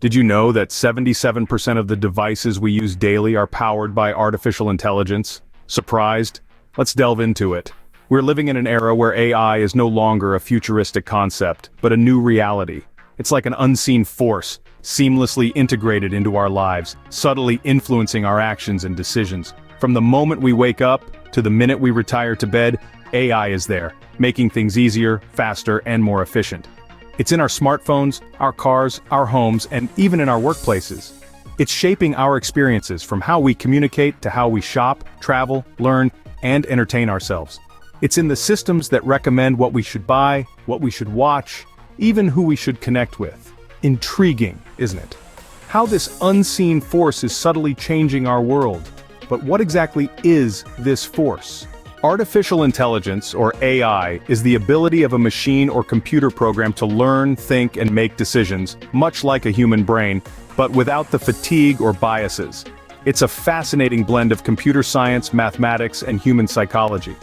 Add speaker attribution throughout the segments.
Speaker 1: Did you know that 77% of the devices we use daily are powered by artificial intelligence? Surprised? Let's delve into it. We're living in an era where AI is no longer a futuristic concept, but a new reality. It's like an unseen force, seamlessly integrated into our lives, subtly influencing our actions and decisions. From the moment we wake up to the minute we retire to bed, AI is there, making things easier, faster, and more efficient. It's in our smartphones, our cars, our homes, and even in our workplaces. It's shaping our experiences from how we communicate to how we shop, travel, learn, and entertain ourselves. It's in the systems that recommend what we should buy, what we should watch, even who we should connect with. Intriguing, isn't it? How this unseen force is subtly changing our world. But what exactly is this force? Artificial intelligence, or AI, is the ability of a machine or computer program to learn, think, and make decisions, much like a human brain, but without the fatigue or biases. It's a fascinating blend of computer science, mathematics, and human psychology.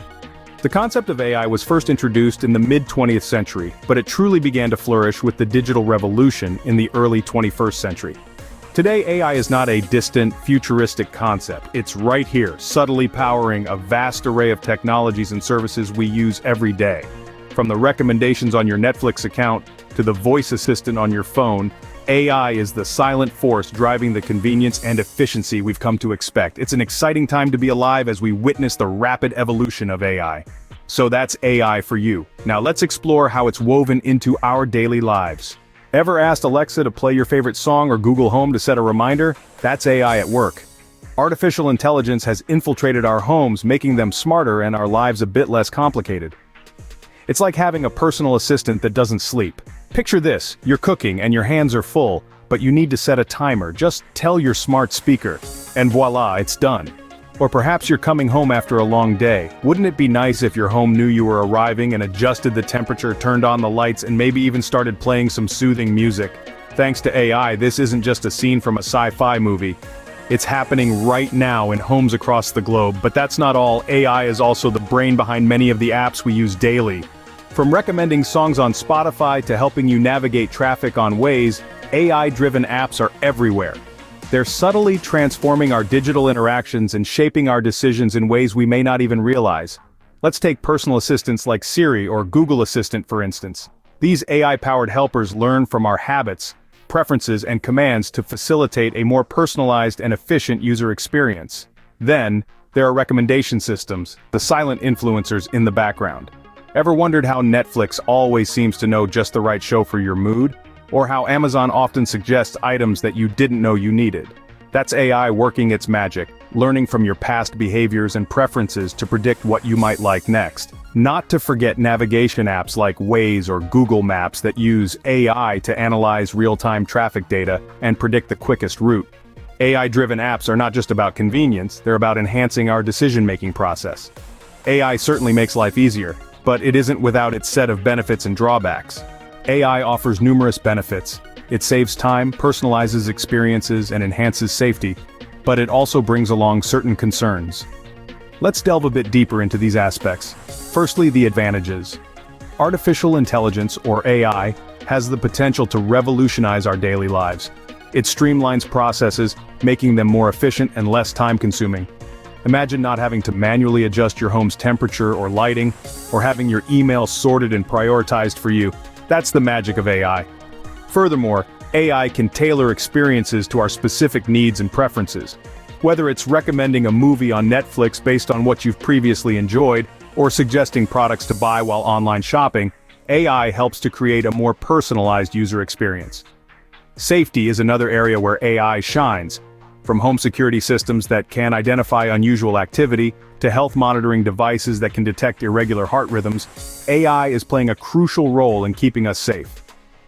Speaker 1: The concept of AI was first introduced in the mid-20th century, but it truly began to flourish with the digital revolution in the early 21st century. Today, AI is not a distant, futuristic concept. It's right here, subtly powering a vast array of technologies and services we use every day. From the recommendations on your Netflix account to the voice assistant on your phone, AI is the silent force driving the convenience and efficiency we've come to expect. It's an exciting time to be alive as we witness the rapid evolution of AI. So that's AI for you. Now let's explore how it's woven into our daily lives. Ever asked Alexa to play your favorite song or Google Home to set a reminder? That's AI at work. Artificial intelligence has infiltrated our homes, making them smarter and our lives a bit less complicated. It's like having a personal assistant that doesn't sleep. Picture this, you're cooking and your hands are full, but you need to set a timer. Just tell your smart speaker, and voila, it's done. Or perhaps you're coming home after a long day. Wouldn't it be nice if your home knew you were arriving and adjusted the temperature, turned on the lights, and maybe even started playing some soothing music? Thanks to AI, this isn't just a scene from a sci-fi movie. It's happening right now in homes across the globe, but that's not all. AI is also the brain behind many of the apps we use daily. From recommending songs on Spotify to helping you navigate traffic on Waze, AI-driven apps are everywhere. They're subtly transforming our digital interactions and shaping our decisions in ways we may not even realize. Let's take personal assistants like Siri or Google Assistant for instance. These AI-powered helpers learn from our habits, preferences, and commands to facilitate a more personalized and efficient user experience. Then, there are recommendation systems, the silent influencers in the background. Ever wondered how Netflix always seems to know just the right show for your mood? Or how Amazon often suggests items that you didn't know you needed? That's AI working its magic, learning from your past behaviors and preferences to predict what you might like next. Not to forget navigation apps like Waze or Google Maps that use AI to analyze real-time traffic data and predict the quickest route. AI-driven apps are not just about convenience, they're about enhancing our decision-making process. AI certainly makes life easier, but it isn't without its set of benefits and drawbacks. AI offers numerous benefits. It saves time, personalizes experiences, and enhances safety, but it also brings along certain concerns. Let's delve a bit deeper into these aspects. Firstly, the advantages. Artificial intelligence, or AI, has the potential to revolutionize our daily lives. It streamlines processes, making them more efficient and less time-consuming. Imagine not having to manually adjust your home's temperature or lighting, or having your emails sorted and prioritized for you. That's the magic of AI. Furthermore, AI can tailor experiences to our specific needs and preferences. Whether it's recommending a movie on Netflix based on what you've previously enjoyed, or suggesting products to buy while online shopping, AI helps to create a more personalized user experience. Safety is another area where AI shines. From home security systems that can identify unusual activity, to health monitoring devices that can detect irregular heart rhythms, AI is playing a crucial role in keeping us safe.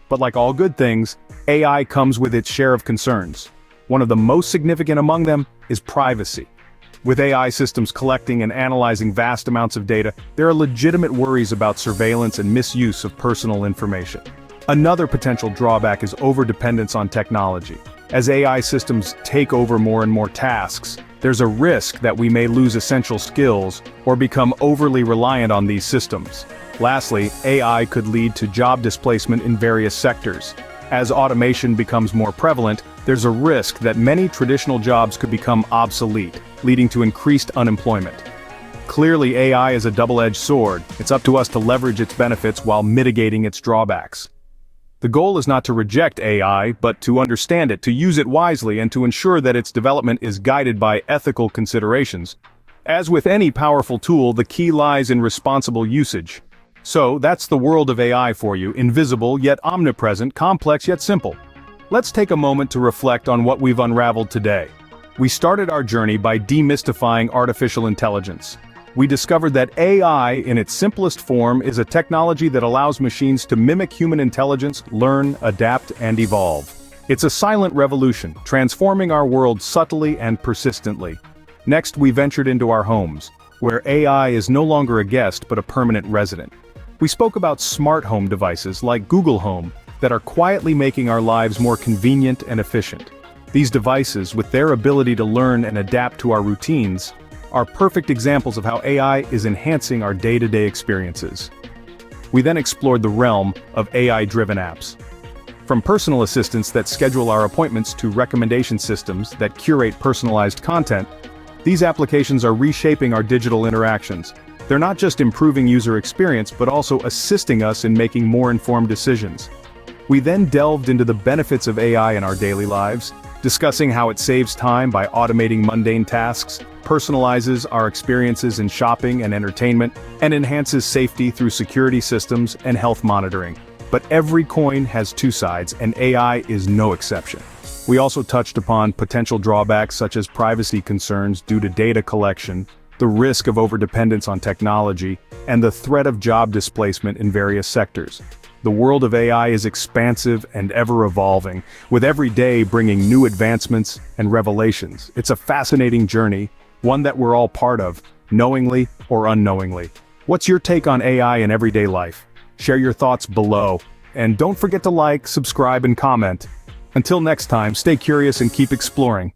Speaker 1: But like all good things, AI comes with its share of concerns. One of the most significant among them is privacy. With AI systems collecting and analyzing vast amounts of data, there are legitimate worries about surveillance and misuse of personal information. Another potential drawback is overdependence on technology. As AI systems take over more and more tasks, there's a risk that we may lose essential skills or become overly reliant on these systems. Lastly, AI could lead to job displacement in various sectors. As automation becomes more prevalent, there's a risk that many traditional jobs could become obsolete, leading to increased unemployment. Clearly, AI is a double-edged sword. It's up to us to leverage its benefits while mitigating its drawbacks. The goal is not to reject AI, but to understand it, to use it wisely, and to ensure that its development is guided by ethical considerations. As with any powerful tool, the key lies in responsible usage. So, that's the world of AI for you, invisible yet omnipresent, complex yet simple. Let's take a moment to reflect on what we've unraveled today. We started our journey by demystifying artificial intelligence. We discovered that AI, in its simplest form, is a technology that allows machines to mimic human intelligence, learn, adapt, and evolve. It's a silent revolution, transforming our world subtly and persistently. Next, we ventured into our homes, where AI is no longer a guest but a permanent resident. We spoke about smart home devices like Google Home that are quietly making our lives more convenient and efficient. These devices, with their ability to learn and adapt to our routines, are perfect examples of how AI is enhancing our day-to-day experiences. We then explored the realm of AI-driven apps. From personal assistants that schedule our appointments to recommendation systems that curate personalized content, these applications are reshaping our digital interactions. They're not just improving user experience, but also assisting us in making more informed decisions. We then delved into the benefits of AI in our daily lives, discussing how it saves time by automating mundane tasks, personalizes our experiences in shopping and entertainment, and enhances safety through security systems and health monitoring. But every coin has two sides, and AI is no exception. We also touched upon potential drawbacks such as privacy concerns due to data collection, the risk of overdependence on technology, and the threat of job displacement in various sectors. The world of AI is expansive and ever-evolving, with every day bringing new advancements and revelations. It's a fascinating journey, one that we're all part of, knowingly or unknowingly. What's your take on AI in everyday life? Share your thoughts below, and don't forget to like, subscribe, and comment. Until next time, stay curious and keep exploring.